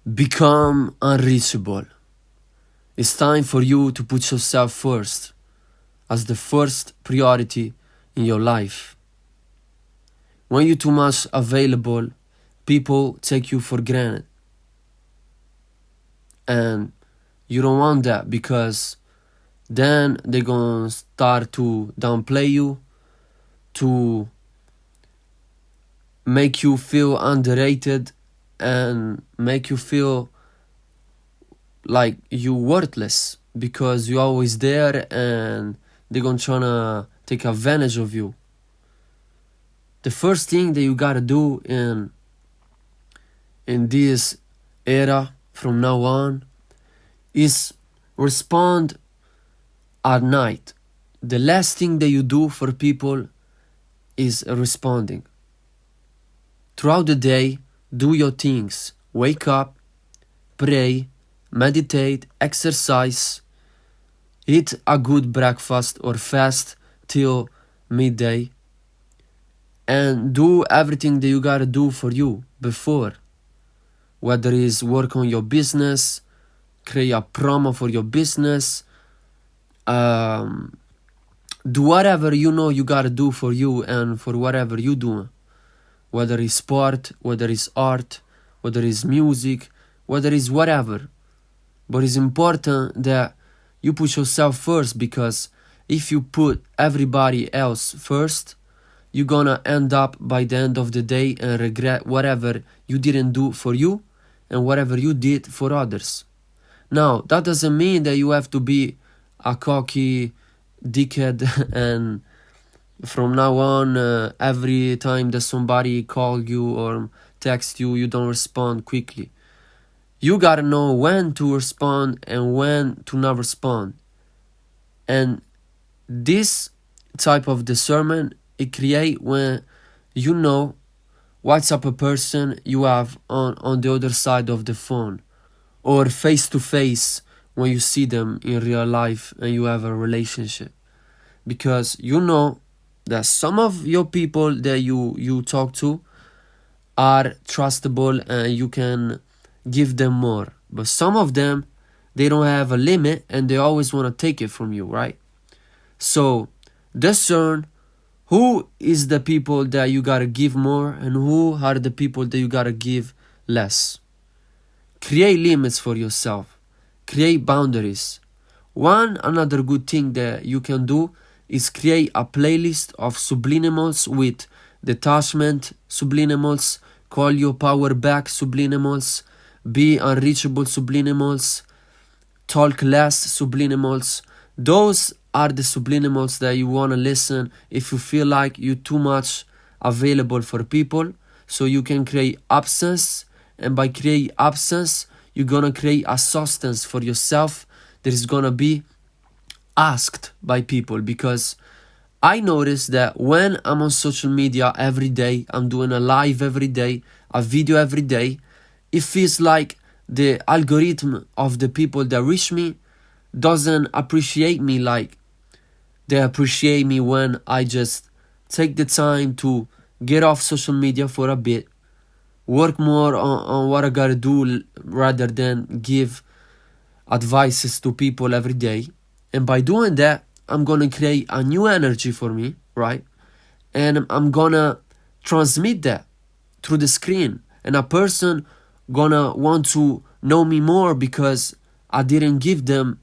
Become unreachable. It's time for you to put yourself first as the first priority in your life. When you're too much available, people take you for granted. And you don't want that, because then they're gonna start to downplay you, to make you feel underrated, and make you feel like you worthless because you're always there, and they're gonna try to take advantage of you. The first thing that you gotta do in this era from now on is respond at night. The last thing that you do for people is responding. Throughout the day, do your things. Wake up, pray, meditate, exercise, eat a good breakfast or fast till midday, and do everything that you gotta do for you before. Whether it's work on your business, create a promo for your business, do whatever you know you gotta do for you and for whatever you do. Whether it's sport, whether it's art, whether it's music, whether it's whatever. But it's important that you put yourself first, because if you put everybody else first, you're gonna end up by the end of the day and regret whatever you didn't do for you and whatever you did for others. Now, that doesn't mean that you have to be a cocky dickhead and from now on, every time that somebody calls you or texts you, you don't respond quickly. You gotta know when to respond and when to not respond. And this type of discernment, it create when you know what type of person you have on the other side of the phone, or face to face when you see them in real life and you have a relationship. Because you know that some of your people that you talk to are trustable and you can give them more. But some of them, they don't have a limit and they always want to take it from you, right? So discern who is the people that you gotta give more and who are the people that you gotta give less. Create limits for yourself. Create boundaries. Another good thing that you can do is create a playlist of subliminals with detachment subliminals, call your power back subliminals, be unreachable subliminals, talk less subliminals. Those are the subliminals that you want to listen if you feel like you're too much available for people, so you can create absence. And by create absence, you're gonna create a substance for yourself that is gonna be asked by people. Because I notice that when I'm on social media every day, I'm doing a live every day, a video every day, it feels like the algorithm of the people that reach me doesn't appreciate me like they appreciate me when I just take the time to get off social media for a bit, work more on what I gotta do rather than give advices to people every day. And by doing that, I'm gonna create a new energy for me, right? And I'm gonna transmit that through the screen. And a person gonna want to know me more because I didn't give them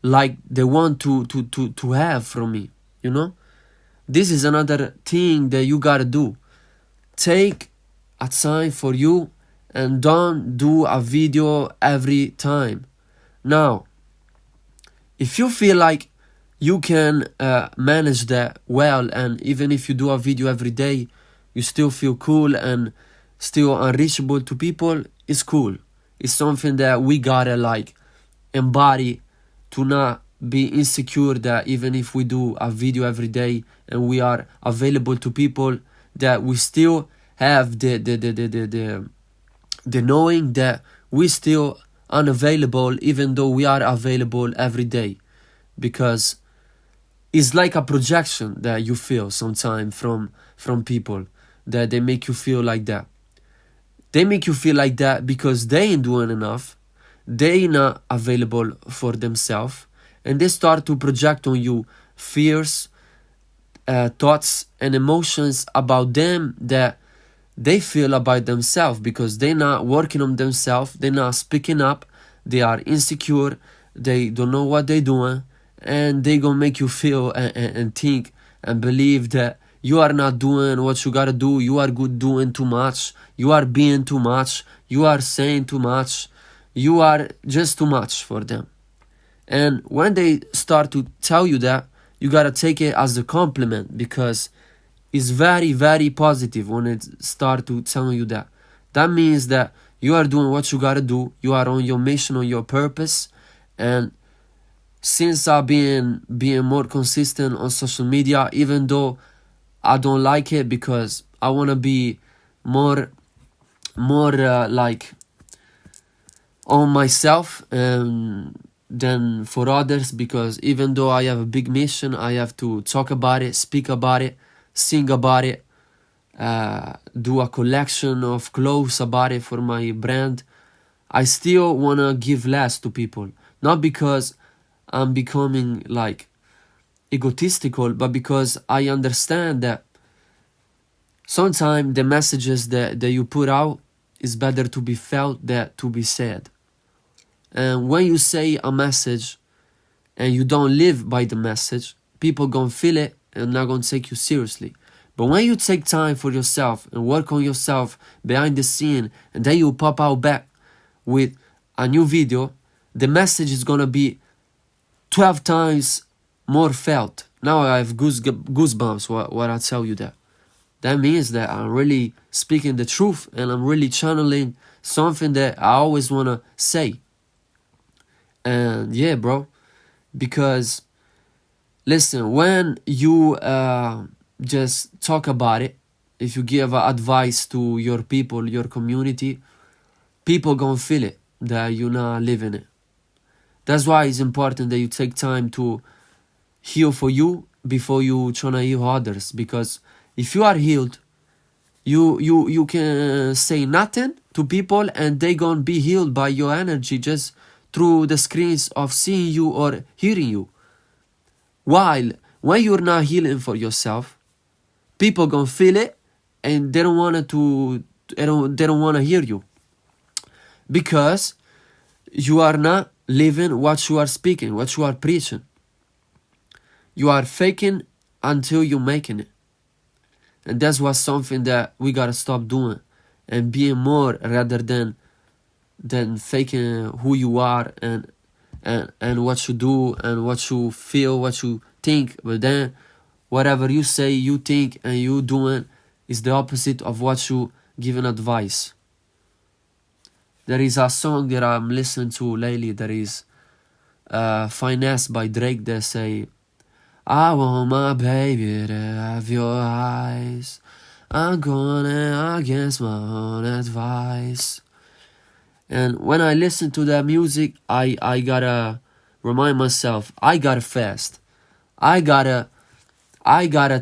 like they want to have from me, you know? This is another thing that you gotta do. Take a time for you and don't do a video every time. Now, if you feel like you can manage that well, and even if you do a video every day, you still feel cool and still unreachable to people, it's cool. It's something that we gotta like embody to not be insecure that even if we do a video every day and we are available to people, that we still have the knowing that we still unavailable even though we are available every day. Because it's like a projection that you feel sometimes from people, that they make you feel like that. They make you feel like that because they ain't doing enough. They not available for themselves, and they start to project on you fears, thoughts, and emotions about them that they feel about themselves because they're not working on themselves, they're not speaking up, they are insecure, they don't know what they're doing, and they gonna make you feel and think and believe that you are not doing what you gotta do, you are good doing too much, you are being too much, you are saying too much, you are just too much for them. And when they start to tell you that, you gotta take it as a compliment because it's very, very positive when it start to tell you that. That means that you are doing what you gotta do, you are on your mission, on your purpose. And since I've been being more consistent on social media, even though I don't like it because I wanna be more like on myself than for others, because even though I have a big mission, I have to talk about it, speak about it, sing about it, do a collection of clothes about it for my brand. I still wanna give less to people, not because I'm becoming like egotistical, but because I understand that sometimes the messages that you put out is better to be felt than to be said. And when you say a message and you don't live by the message, people gonna feel it and not gonna take you seriously. But when you take time for yourself and work on yourself behind the scene, and then you pop out back with a new video, the message is gonna be 12 times more felt. Now I have goosebumps when I tell you that. That means that I'm really speaking the truth and I'm really channeling something that I always wanna say. And yeah, bro, because listen, when you just talk about it, if you give advice to your people, your community, people gonna feel it that you're not living it. That's why it's important that you take time to heal for you before you tryna heal others. Because if you are healed, you can say nothing to people and they gonna be healed by your energy just through the screens of seeing you or hearing you. While when you're not healing for yourself, people gonna feel it and they don't wanna hear you, because you are not living what you are speaking, what you are preaching. You are faking until you're making it. And that's what's something that we gotta stop doing and being more rather than faking who you are and what you do and what you feel, what you think. But then whatever you say, you think, and you doing is the opposite of what you giving advice. There is a song that I'm listening to lately that is Finesse by Drake that say, I want my baby to have your eyes, I'm going against my own advice. And when I listen to that music, I gotta remind myself, I gotta fast. I gotta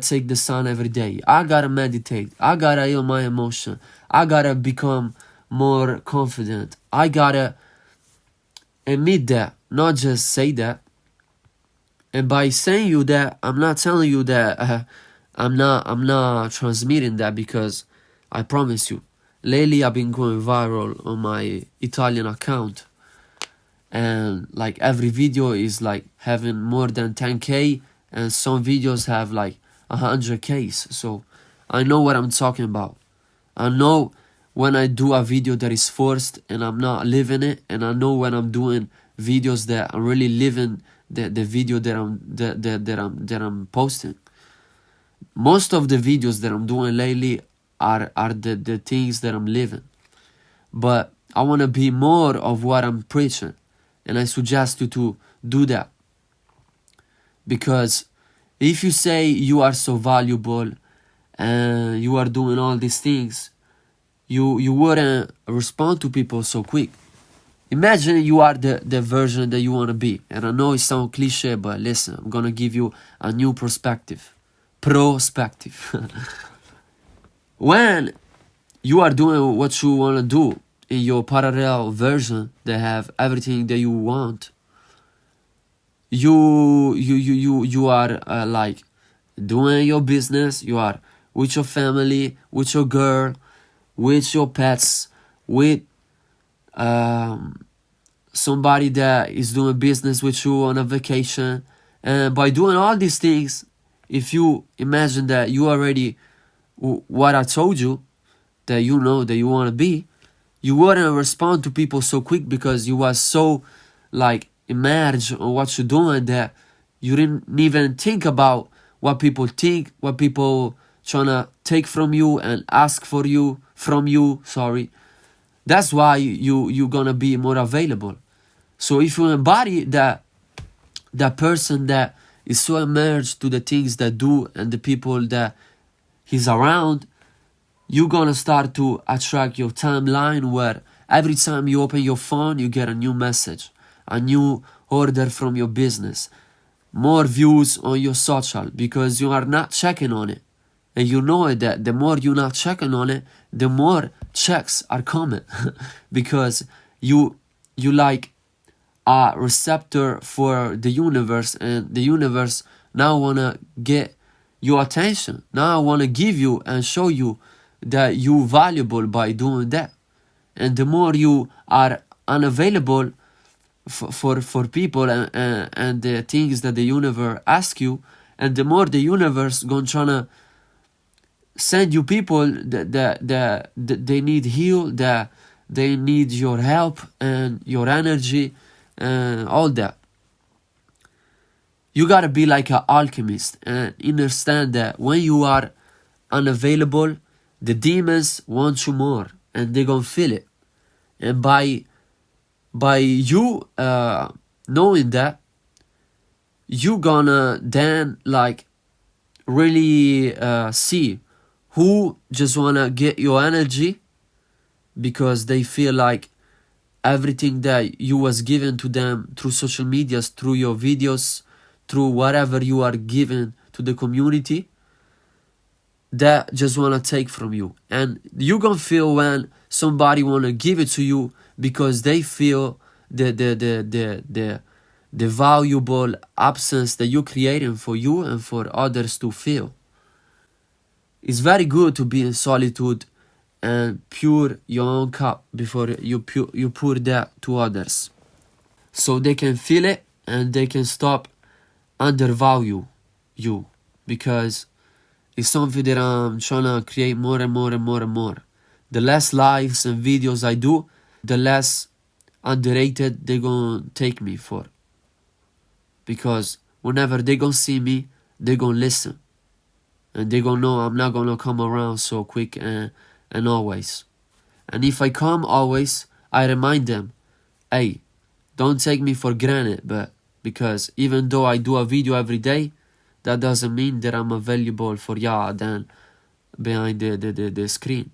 take the sun every day. I gotta meditate. I gotta heal my emotion. I gotta become more confident. I gotta admit that, not just say that. And by saying you that, I'm not telling you that I'm not transmitting that, because I promise you, lately I've been going viral on my Italian account, and like every video is like having more than 10k, and some videos have like 100k's. So I know what I'm talking about. I know when I do a video that is forced and I'm not living it, and I know when I'm doing videos that I'm really living the video that I'm posting. Most of the videos that I'm doing lately are the things that I'm living. But I want to be more of what I'm preaching, and I suggest you to do that. Because if you say you are so valuable and you are doing all these things, you wouldn't respond to people so quick. Imagine you are the version that you want to be. And I know it sounds cliche, but listen, I'm going to give you a new perspective. Prospective. When you are doing what you want to do in your parallel version that have everything that you want. You are like doing your business. You are with your family, with your girl, with your pets, with somebody that is doing business with you on a vacation. And by doing all these things, if you imagine that you already what I told you, that you know that you want to be, you wouldn't respond to people so quick because you was so like immersed on what you're doing that you didn't even think about what people think, what people trying to take from you and ask for you from you. Sorry. That's why you're gonna be more available. So if you embody that person that is so immersed to the things that do and the people that he's around, you're gonna start to attract your timeline where every time you open your phone, you get a new message, a new order from your business, more views on your social because you are not checking on it. And you know that the more you're not checking on it, the more checks are coming because you like a receptor for the universe, and the universe now wanna get your attention. Now I wanna give you and show you that you valuable by doing that. And the more you are unavailable for people and the things that the universe ask you, and the more the universe gonna tryna send you people that they need heal, that they need your help and your energy and all that. You gotta be like an alchemist and understand that when you are unavailable, the demons want you more and they gonna feel it. And by you knowing that, you gonna then like really see who just wanna get your energy because they feel like everything that you was given to them through social medias, through your videos, through whatever you are giving to the community, that just wanna take from you. And you gonna feel when somebody wanna give it to you because they feel the valuable absence that you're creating for you and for others to feel. It's very good to be in solitude and pour your own cup before you pour that to others, so they can feel it and they can stop undervalue you, because it's something that I'm trying to create more and more and more and more. The less lives and videos I do, the less underrated they gonna take me for, because whenever they gonna see me, they gonna listen and they gonna know I'm not gonna come around so quick and always. And if I come always, I remind them, hey, don't take me for granted, but because even though I do a video every day, that doesn't mean that I'm available for y'all then behind the screen.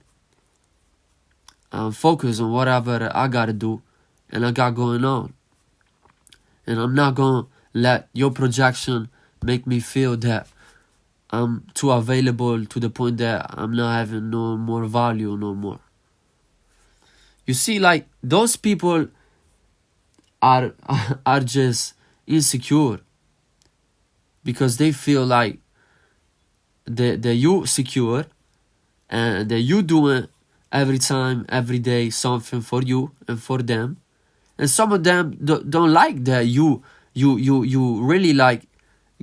I'm focused on whatever I gotta do and I got going on. And I'm not gonna let your projection make me feel that I'm too available to the point that I'm not having no more value no more. You see, like, those people are just insecure because they feel like that you secure and that you doing every time, every day something for you and for them. And some of them don't like that you really like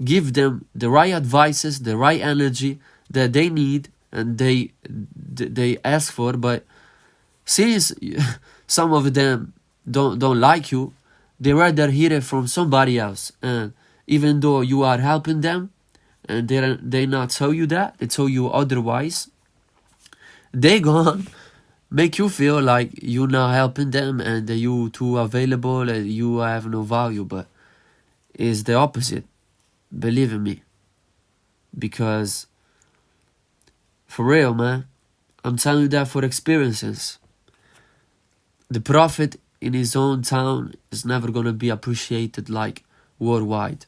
give them the right advices, the right energy that they need and they ask for. But since some of them don't like you, they rather hear it from somebody else. And even though you are helping them and they not tell you that, they tell you otherwise, they gone make you feel like you're not helping them and that you too available and you have no value. But it's the opposite, believe in me. Because for real, man, I'm telling you that for experiences. The prophet in his own town is never gonna be appreciated like worldwide.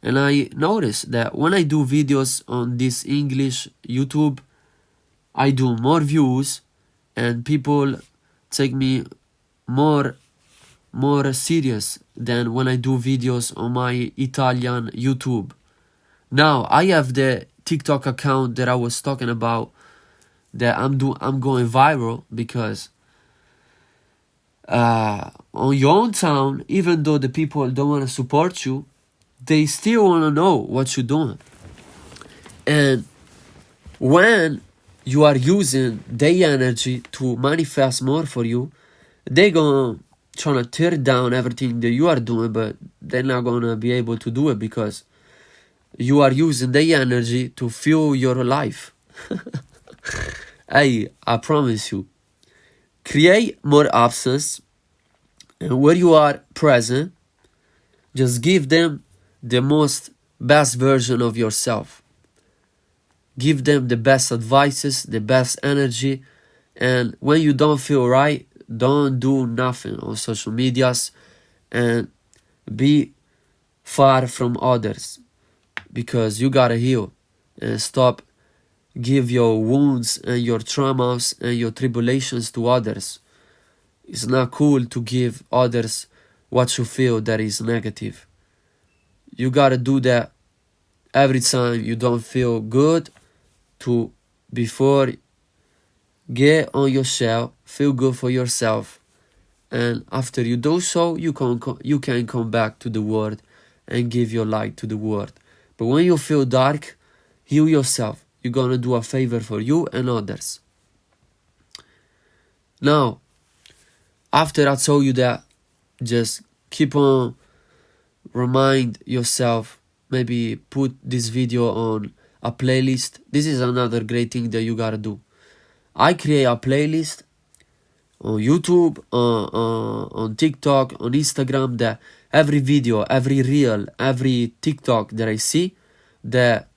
And I noticed that when I do videos on this English YouTube, I do more views and people take me more serious than when I do videos on my Italian YouTube. Now I have the TikTok account that I was talking about, that I'm going viral because on your own town, even though the people don't want to support you, they still want to know what you're doing. And when you are using their energy to manifest more for you, they gonna trying to tear down everything that you are doing, but they're not gonna be able to do it because you are using their energy to fuel your life. Hey, I promise you, create more absence, and where you are present, just give them the most best version of yourself. Give them the best advices, the best energy, and when you don't feel right, don't do nothing on social medias and be far from others, because you gotta heal and stop give your wounds and your traumas and your tribulations to others. It's not cool to give others what you feel that is negative. You gotta do that every time you don't feel good, to before get on your shell, feel good for yourself, and after you do so, you can come back to the world and give your light to the world. But when you feel dark, heal yourself. You're gonna do a favor for you and others. Now, after I told you that, just keep on remind yourself, maybe put this video on a playlist. This is another great thing that you gotta do. I create a playlist on YouTube, on TikTok, on Instagram, that every video, every reel, every TikTok that I see, that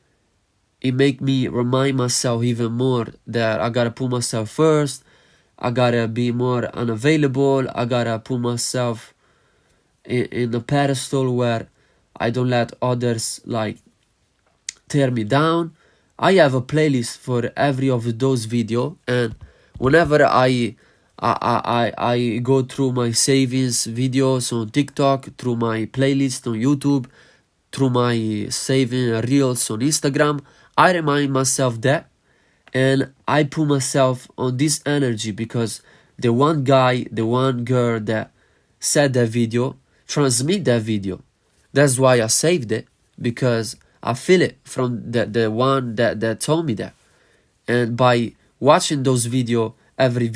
it make me remind myself even more that I gotta put myself first. I gotta be more unavailable. I gotta put myself in a pedestal where I don't let others like tear me down. I have a playlist for every of those videos, and whenever I go through my savings videos on TikTok, through my playlist on YouTube, through my saving reels on Instagram, I remind myself that, and I put myself on this energy, because the one guy, the one girl that said that video, transmit that video. That's why I saved it, because I feel it from the one that told me that. And by watching those videos every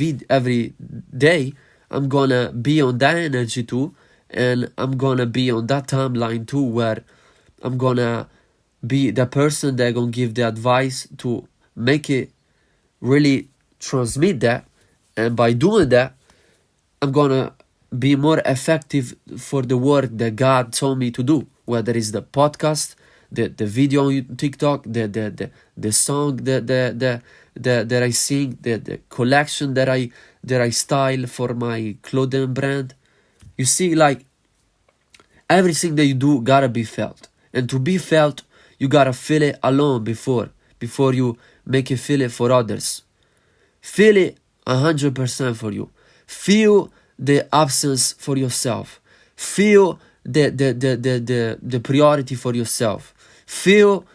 day, I'm gonna be on that energy too, and I'm gonna be on that timeline too, where I'm gonna be the person that gonna give the advice to make it really transmit that. And by doing that, I'm gonna be more effective for the work that God told me to do, whether it's the podcast, the video on TikTok, the song that I sing, the collection that I style for my clothing brand. You see, like, everything that you do gotta be felt, and to be felt, you gotta feel it alone before you make it feel it for others. Feel it 100% for you. Feel the absence for yourself. Feel the priority for yourself. Feel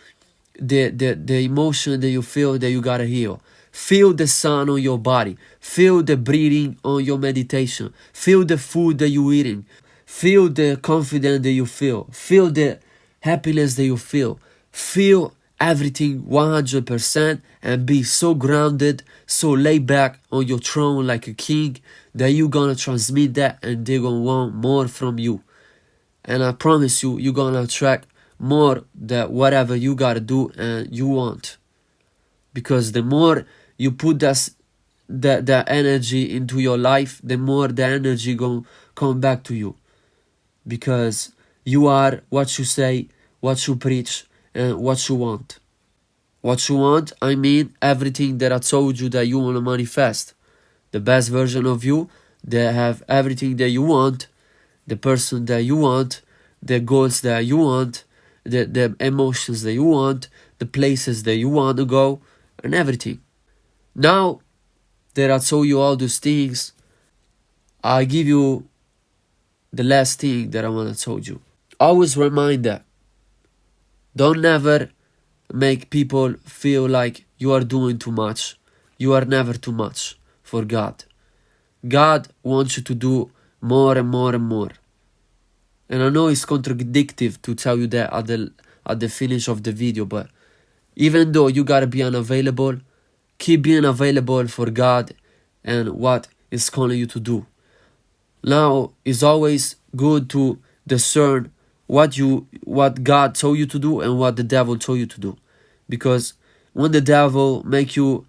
the emotion that you feel that you gotta heal. Feel the sun on your body. Feel the breathing on your meditation. Feel the food that you're eating. Feel the confidence that you feel. Feel the happiness that you feel. Feel everything 100%, and be so grounded, so laid back on your throne like a king, that you're gonna transmit that, and they're gonna want more from you. And I promise you, you're gonna attract more that whatever you gotta do and you want. Because the more you put that energy into your life, the more the energy gonna come back to you. Because you are what you say, what you preach, and what you want. What you want, I mean everything that I told you that you want to manifest. The best version of you, that have everything that you want, the person that you want, the goals that you want, the emotions that you want, the places that you want to go, and everything. Now, that I told you all those things, I give you the last thing that I want to tell you. Always remind that. Don't never make people feel like you are doing too much. You are never too much for God. God wants you to do more and more and more. And I know it's contradictory to tell you that at the finish of the video, but even though you gotta be unavailable, keep being available for God and what is calling you to do. Now, it's always good to discern what God told you to do and what the devil told you to do. Because when the devil make you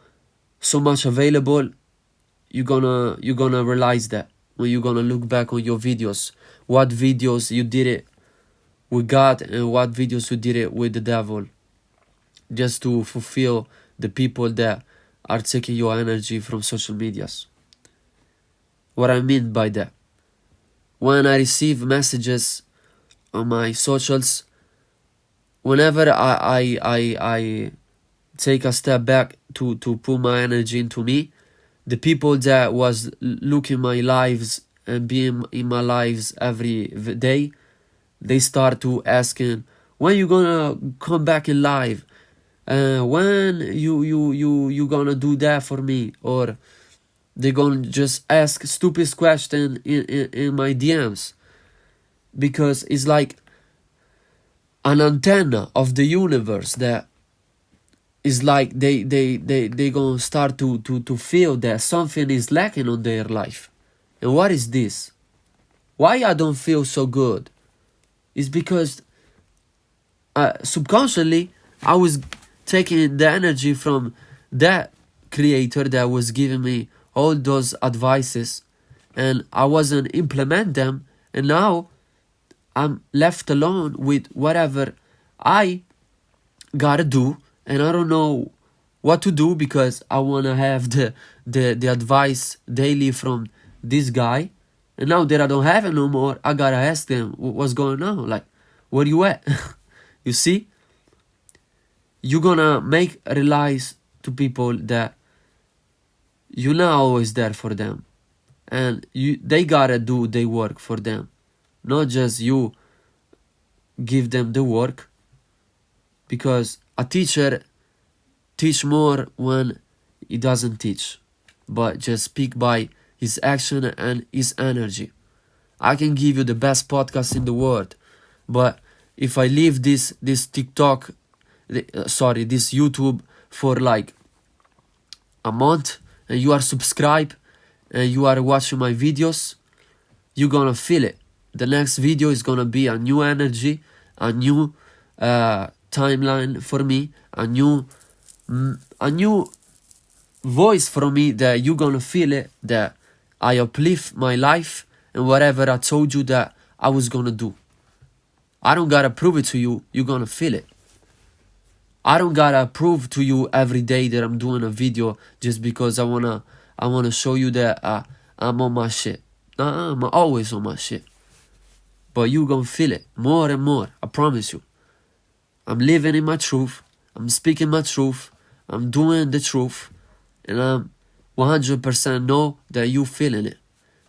so much available, you're gonna realize that when you're gonna look back on your videos, what videos you did it with God and what videos you did it with the devil, just to fulfill the people that are taking your energy from social medias. What I mean by that, when I receive messages on my socials, whenever I take a step back to put my energy into me, the people that was looking my lives and being in my lives every day, they start to asking, when you gonna come back in live? When you gonna do that for me? Or they gonna just ask stupid question in my DMs, because it's like an antenna of the universe that is like they gonna start to feel that something is lacking on their life. And what is this? Why I don't feel so good? It's because subconsciously I was taking the energy from that creator that was giving me all those advices, and I wasn't implement them, and now I'm left alone with whatever I gotta do, and I don't know what to do because I wanna have the advice daily from this guy, and now that I don't have it no more, I gotta ask them what's going on, like, where you at? You see? You're gonna make realize to people that you're not always there for them, and they gotta do their work for them, not just you give them the work. Because a teacher teach more when he doesn't teach, but just speak by his action and his energy. I can give you the best podcast in the world, but if I leave this TikTok, this YouTube for like a month, and you are subscribed and you are watching my videos, you're gonna feel it. The next video is gonna be a new energy, a new timeline for me, a new voice from me, that you're gonna feel it, that I uplift my life and whatever I told you that I was gonna do. I don't gotta prove it to you, you're gonna feel it. I don't gotta prove to you every day that I'm doing a video just because I wanna show you that I'm on my shit. Nah, I'm always on my shit. But you gonna feel it more and more, I promise you. I'm living in my truth, I'm speaking my truth, I'm doing the truth, and I'm 100% know that you feeling it.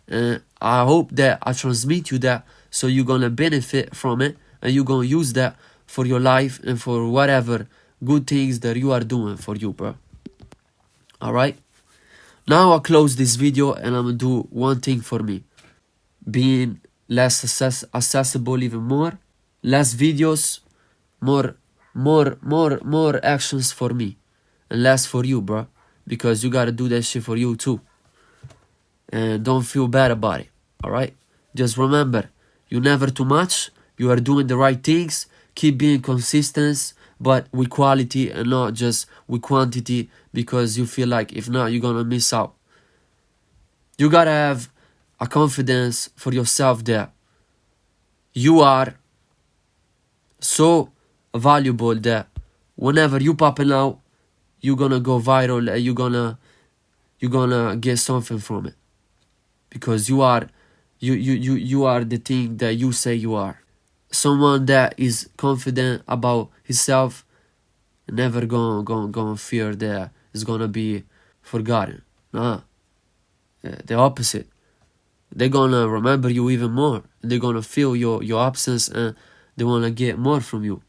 And I hope that I transmit you that, so you're gonna benefit from it, and you're gonna use that for your life and for whatever good things that you are doing for you, bro. Alright? Now I close this video and I'm gonna do one thing for me. Being less accessible even more, less videos, more actions for me, and less for you, bro. Because you gotta do that shit for you too. And don't feel bad about it, alright? Just remember, you're never too much, you are doing the right things, keep being consistent, but with quality and not just with quantity, because you feel like if not, you're gonna miss out. You gotta have a confidence for yourself that you are so valuable that whenever you popping out, you're gonna go viral and you're gonna get something from it, because you are the thing that you say you are. Someone that is confident about himself never gonna fear that is gonna be forgotten. Nah, the opposite. They're gonna remember you even more. They're gonna feel your absence and they wanna get more from you.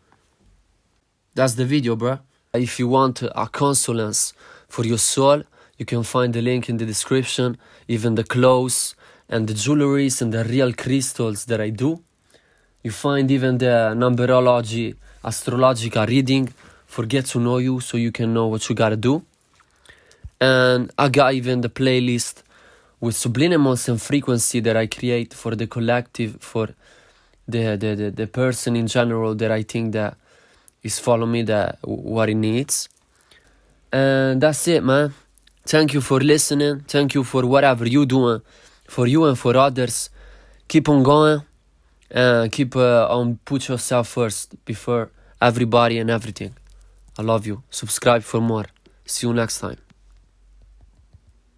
That's the video, bruh. If you want a consolence for your soul, you can find the link in the description. Even the clothes and the jewelries and the real crystals that I do. You find even the numerology, astrological reading for get to know you so you can know what you gotta do. And I got even the playlist with subliminals and frequency that I create for the collective, for the person in general that I think that is follow me, that what it needs. And that's it, man. Thank you for listening. Thank you for whatever you doing for you and for others. Keep on going and keep on put yourself first before everybody and everything. I love you. Subscribe for more. See you next time.